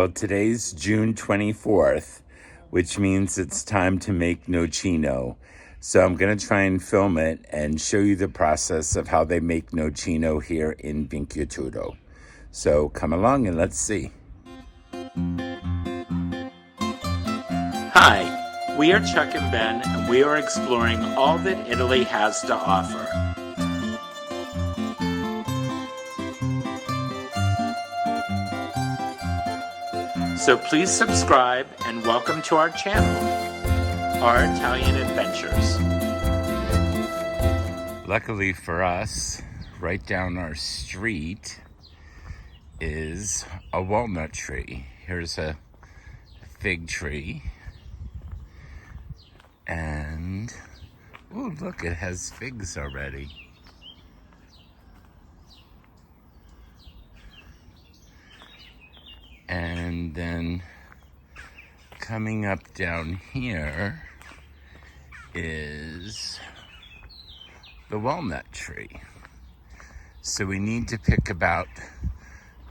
Well, today's June 24th, which means it's time to make Nocino. So I'm going to try and film it and show you the process of how they make Nocino here in Vincutudo. So come along and let's see. Hi, we are Chuck and Ben, and we are exploring all that Italy has to offer. So please subscribe and welcome to our channel, Our Italian Adventures. Luckily for us, right down our street is a walnut tree. Here's a fig tree. And, oh, look, it has figs already. And then coming up down here is the walnut tree. So we need to pick about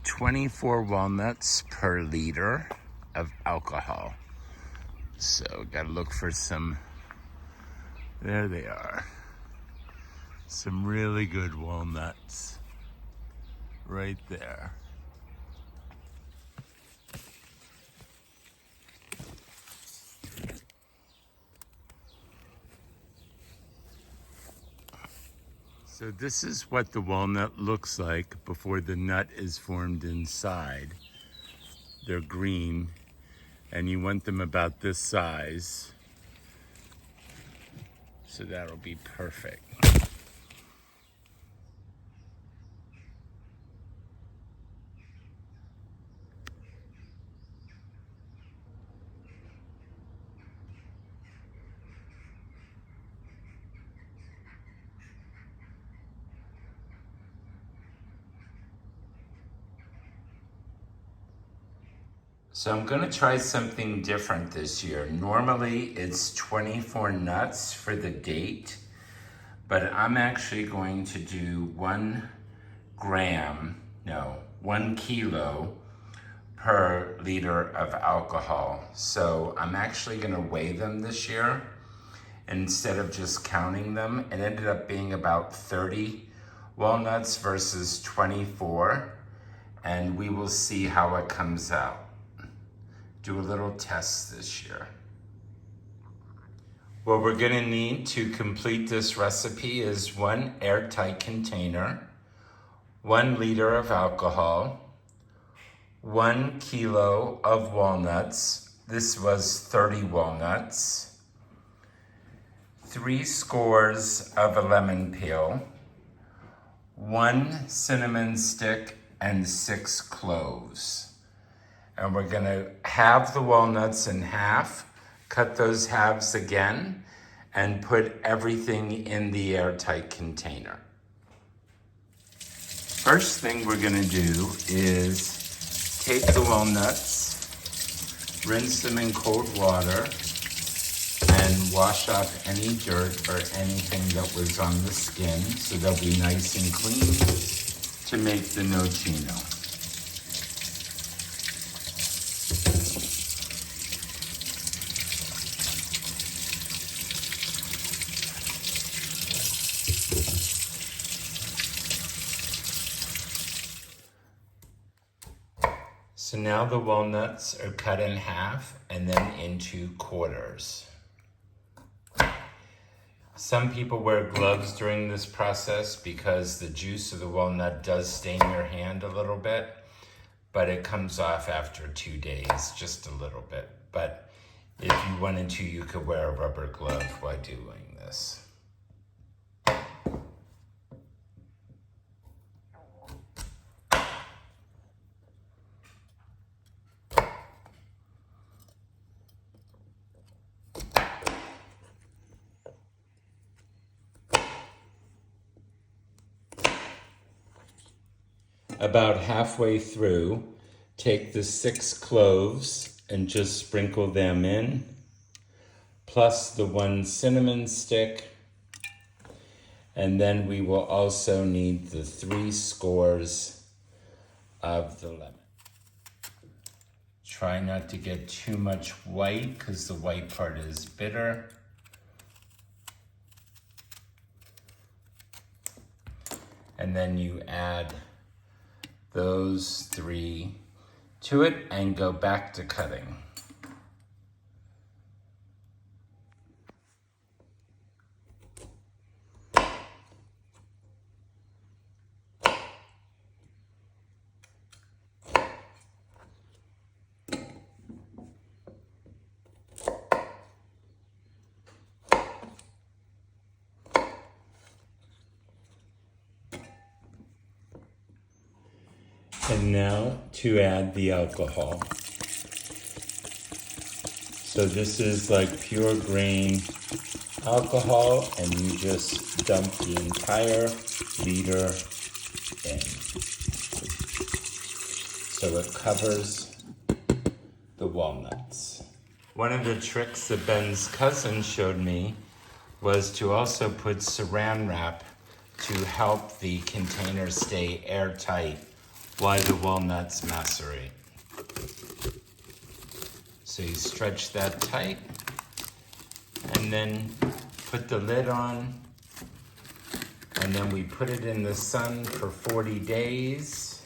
24 walnuts per liter of alcohol. So gotta look for some, there they are. Some really good walnuts right there. So this is what the walnut looks like before the nut is formed inside. They're green, and you want them about this size. So that'll be perfect. So I'm gonna try something different this year. Normally it's 24 nuts for the date, but I'm actually going to do 1 kilo per liter of alcohol. So I'm actually gonna weigh them this year instead of just counting them. It ended up being about 30 walnuts versus 24, and we will see how it comes out. Do a little test this year. What we're gonna need to complete this recipe is 1 airtight container, 1 liter of alcohol, 1 kilo of walnuts. This was 30 walnuts, 3 scores of a lemon peel, 1 cinnamon stick, and 6 cloves. And we're gonna halve the walnuts in half, cut those halves again, and put everything in the airtight container. First thing we're gonna do is take the walnuts, rinse them in cold water, and wash off any dirt or anything that was on the skin so they'll be nice and clean to make the nocino. So now the walnuts are cut in half and then into quarters. Some people wear gloves during this process because the juice of the walnut does stain your hand a little bit, but it comes off after 2 days, just a little bit. But if you wanted to, you could wear a rubber glove while doing this. About halfway through, take the 6 cloves and just sprinkle them in, plus the 1 cinnamon stick, and then we will also need the 3 scores of the lemon. Try not to get too much white because the white part is bitter. And then you add those 3 to it and go back to cutting. And now to add the alcohol. So this is like pure grain alcohol, and you just dump the entire liter in. So it covers the walnuts. One of the tricks that Ben's cousin showed me was to also put saran wrap to help the container stay airtight while the walnuts macerate. So you stretch that tight and then put the lid on, and then we put it in the sun for 40 days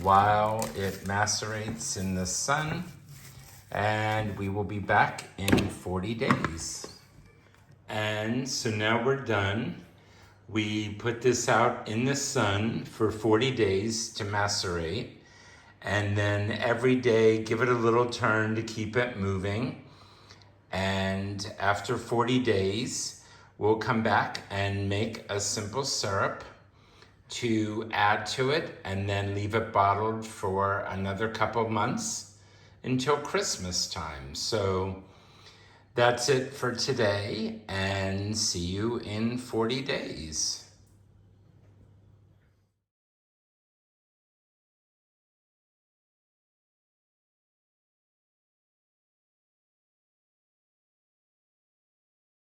while it macerates in the sun, and we will be back in 40 days. And so now we're done. We put this out in the sun for 40 days to macerate, and then every day give it a little turn to keep it moving. And after 40 days, we'll come back and make a simple syrup to add to it, and then leave it bottled for another couple months until Christmas time. So that's it for today, and see you in 40 days.